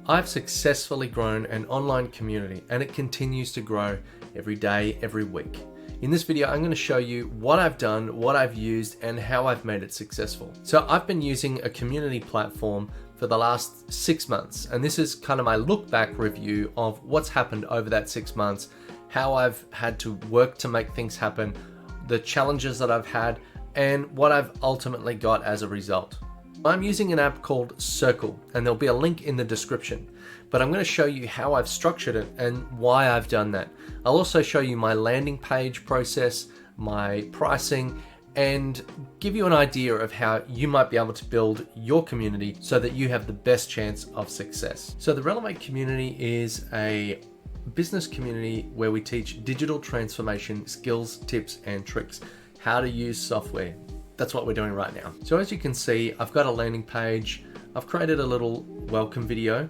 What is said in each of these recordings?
I've successfully grown an online community and it continues to grow every day, every week. In this video, I'm going to show you what I've done, what I've used, and how I've made it successful. So I've been using a community platform for the last 6 months, and this is kind of my look back review of what's happened over that 6 months, how I've had to work to make things happen, the challenges that I've had, and what I've ultimately got as a result. I'm using an app called Circle, and there'll be a link in the description, but I'm going to show you how I've structured it and why I've done that. I'll also show you my landing page process, my pricing, and give you an idea of how you might be able to build your community so that you have the best chance of success. So the Relevate community is a business community where we teach digital transformation skills, tips, and tricks, how to use software. That's what we're doing right now. So as you can see, I've got a landing page. I've created a little welcome video,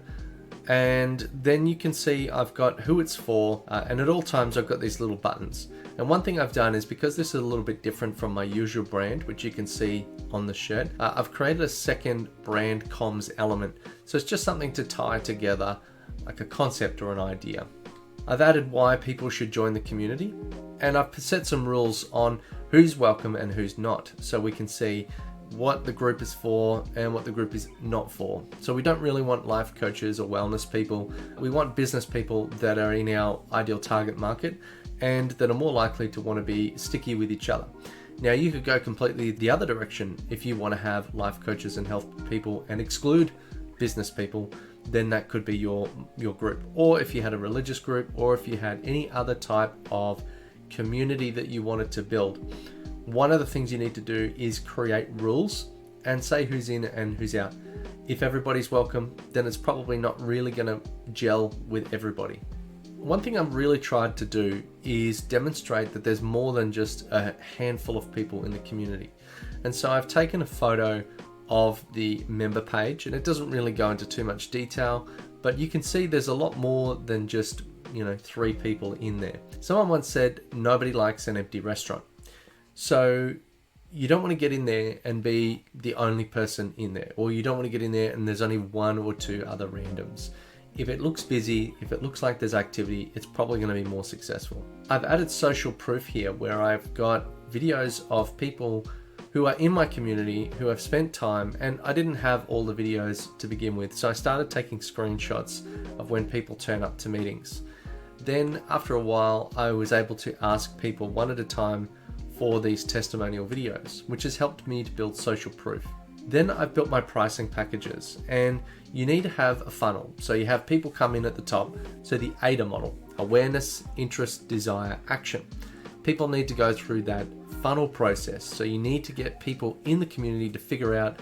and then you can see I've got who it's for, and at all times I've got these little buttons. And one thing I've done is, because this is a little bit different from my usual brand, which you can see on the shirt, I've created a second brand comms element. So it's just something to tie together, like a concept or an idea. I've added why people should join the community, and I've set some rules on who's welcome and who's not, so we can see what the group is for and what the group is not for. So we don't really want life coaches or wellness people. We want business people that are in our ideal target market and that are more likely to want to be sticky with each other. Now, you could go completely the other direction if you want to have life coaches and health people and exclude business people. Then that could be your group. Or if you had a religious group, or if you had any other type of community that you wanted to build, one of the things you need to do is create rules and say who's in and who's out. If everybody's welcome, then it's probably not really going to gel with everybody. One thing I've really tried to do is demonstrate that there's more than just a handful of people in the community. And so I've taken a photo of the member page, and it doesn't really go into too much detail, but you can see there's a lot more than just 3 people in there. Someone once said, nobody likes an empty restaurant. So you don't want to get in there and be the only person in there, or you don't want to get in there and there's only 1 or 2 other randoms. If it looks busy, if it looks like there's activity, it's probably going to be more successful. I've added social proof here, where I've got videos of people who are in my community who have spent time, and I didn't have all the videos to begin with, so I started taking screenshots of when people turn up to meetings. Then after a while, I was able to ask people one at a time for these testimonial videos, which has helped me to build social proof. Then I've built my pricing packages, and you need to have a funnel. So you have people come in at the top. So the AIDA model: awareness, interest, desire, action. People need to go through that funnel process. So you need to get people in the community to figure out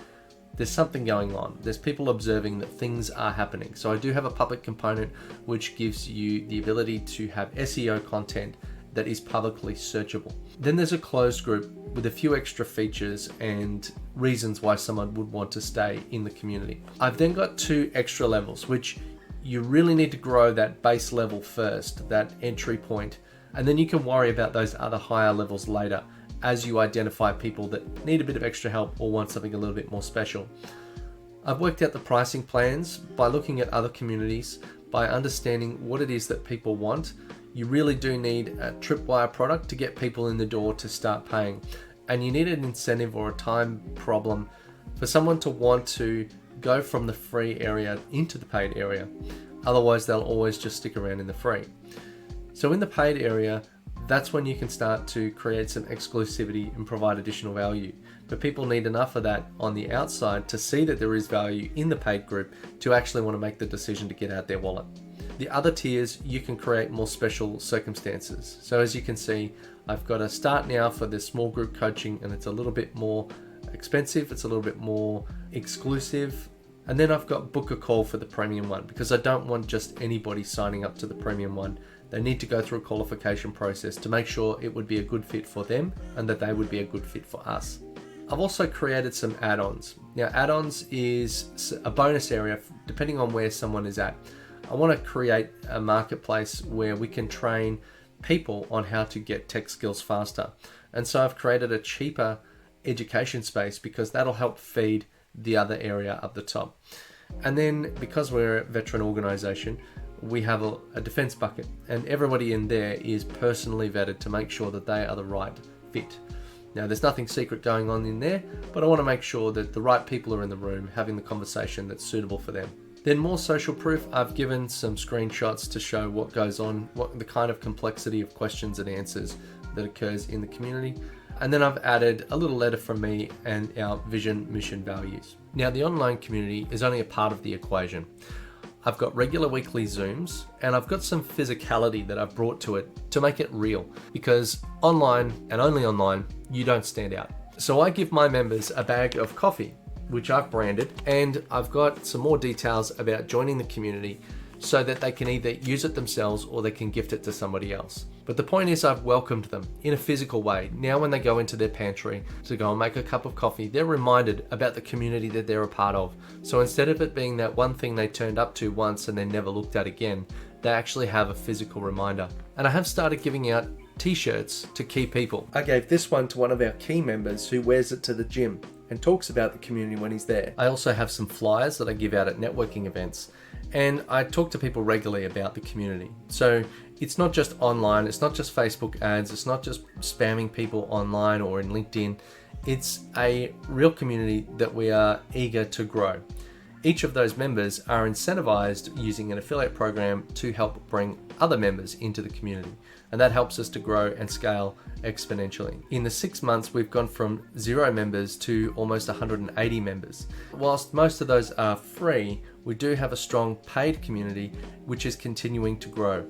there's something going on. There's people observing that things are happening. So I do have a public component which gives you the ability to have SEO content that is publicly searchable. Then there's a closed group with a few extra features and reasons why someone would want to stay in the community. I've then got 2 extra levels, which you really need to grow that base level first, that entry point, and then you can worry about those other higher levels later as you identify people that need a bit of extra help or want something a little bit more special. I've worked out the pricing plans by looking at other communities, by understanding what it is that people want. You really do need a tripwire product to get people in the door to start paying. And you need an incentive or a time problem for someone to want to go from the free area into the paid area. Otherwise, they'll always just stick around in the free. So in the paid area, that's when you can start to create some exclusivity and provide additional value. But people need enough of that on the outside to see that there is value in the paid group to actually want to make the decision to get out their wallet. The other tiers, you can create more special circumstances. So as you can see, I've got a start now for the small group coaching, and it's a little bit more expensive. It's a little bit more exclusive. And then I've got book a call for the premium one, because I don't want just anybody signing up to the premium one. They need to go through a qualification process to make sure it would be a good fit for them and that they would be a good fit for us. I've also created some add-ons. Now, add-ons is a bonus area depending on where someone is at. I want to create a marketplace where we can train people on how to get tech skills faster. And so I've created a cheaper education space because that'll help feed the other area up the top. And then because we're a veteran organization, we have a defense bucket, and everybody in there is personally vetted to make sure that they are the right fit. Now, there's nothing secret going on in there, but I want to make sure that the right people are in the room having the conversation that's suitable for them. Then more social proof, I've given some screenshots to show what goes on, what the kind of complexity of questions and answers that occurs in the community. And then I've added a little letter from me and our vision, mission, values. Now, the online community is only a part of the equation. I've got regular weekly Zooms, and I've got some physicality that I've brought to it to make it real, because online and only online, you don't stand out. So I give my members a bag of coffee, which I've branded, and I've got some more details about joining the community so that they can either use it themselves or they can gift it to somebody else. But the point is, I've welcomed them in a physical way. Now when they go into their pantry to go and make a cup of coffee, they're reminded about the community that they're a part of. So instead of it being that one thing they turned up to once and then never looked at again, they actually have a physical reminder. And I have started giving out t-shirts to key people. I gave this one to one of our key members who wears it to the gym and talks about the community when he's there. I also have some flyers that I give out at networking events, and I talk to people regularly about the community. So it's not just online, it's not just Facebook ads, it's not just spamming people online or in LinkedIn. It's a real community that we are eager to grow. Each of those members are incentivized using an affiliate program to help bring other members into the community. And that helps us to grow and scale exponentially. In the 6 months, we've gone from 0 members to almost 180 members. Whilst most of those are free, we do have a strong paid community, which is continuing to grow.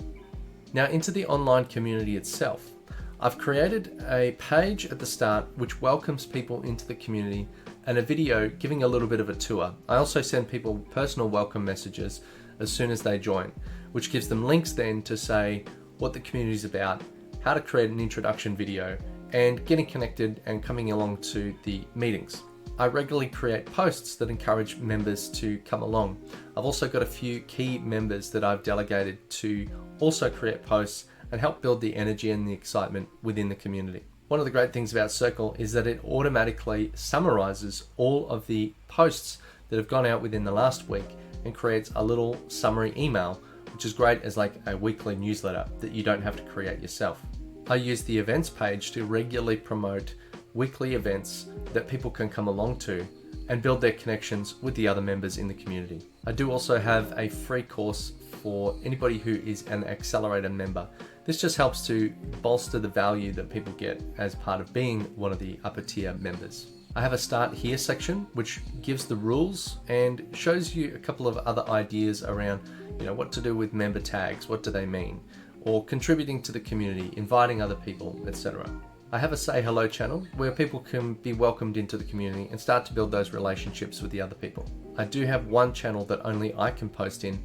Now, into the online community itself, I've created a page at the start which welcomes people into the community and a video giving a little bit of a tour. I also send people personal welcome messages as soon as they join, which gives them links then to say what the community is about, how to create an introduction video, and getting connected and coming along to the meetings. I regularly create posts that encourage members to come along. I've also got a few key members that I've delegated to also create posts and help build the energy and the excitement within the community. One of the great things about Circle is that it automatically summarizes all of the posts that have gone out within the last week and creates a little summary email, which is great as like a weekly newsletter that you don't have to create yourself. I use the events page to regularly promote weekly events that people can come along to and build their connections with the other members in the community. I do also have a free course for anybody who is an Accelerator member. This just helps to bolster the value that people get as part of being one of the upper tier members. I have a Start Here section, which gives the rules and shows you a couple of other ideas around, what to do with member tags, what do they mean, or contributing to the community, inviting other people, etc. I have a Say Hello channel where people can be welcomed into the community and start to build those relationships with the other people. I do have one channel that only I can post in,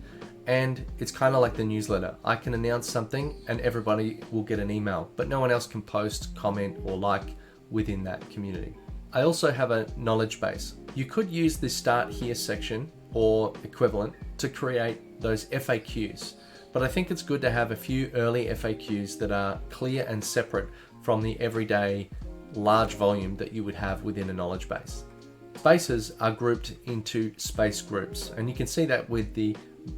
and it's kind of like the newsletter. I can announce something and everybody will get an email, but no one else can post, comment, or like within that community. I also have a knowledge base. You could use the Start Here section or equivalent to create those FAQs, but I think it's good to have a few early FAQs that are clear and separate from the everyday large volume that you would have within a knowledge base. Spaces are grouped into space groups, and you can see that with the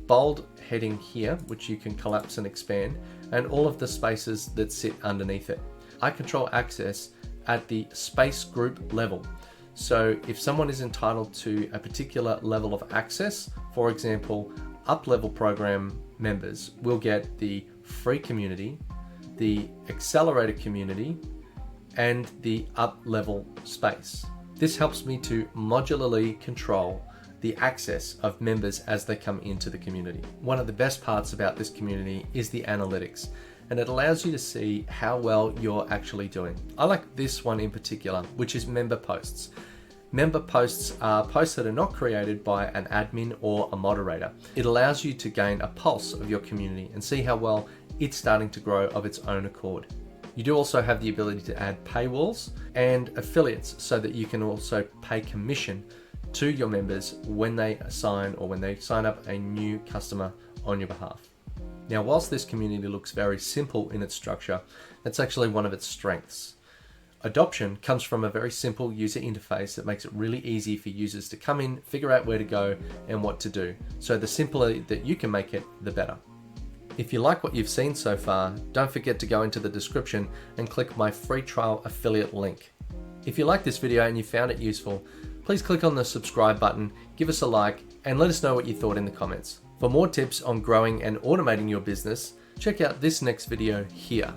bold heading here, which you can collapse and expand, and all of the spaces that sit underneath it. I control access at the space group level. So if someone is entitled to a particular level of access, for example, up-level program members will get the free community, the accelerator community, and the up-level space. This helps me to modularly control the access of members as they come into the community. One of the best parts about this community is the analytics, and it allows you to see how well you're actually doing. I like this one in particular, which is member posts. Member posts are posts that are not created by an admin or a moderator. It allows you to gain a pulse of your community and see how well it's starting to grow of its own accord. You do also have the ability to add paywalls and affiliates so that you can also pay commission to your members when they sign or when they sign up a new customer on your behalf. Now, whilst this community looks very simple in its structure, that's actually one of its strengths. Adoption comes from a very simple user interface that makes it really easy for users to come in, figure out where to go and what to do. So the simpler that you can make it, the better. If you like what you've seen so far, don't forget to go into the description and click my free trial affiliate link. If you like this video and you found it useful, please click on the subscribe button, give us a like, and let us know what you thought in the comments. For more tips on growing and automating your business, check out this next video here.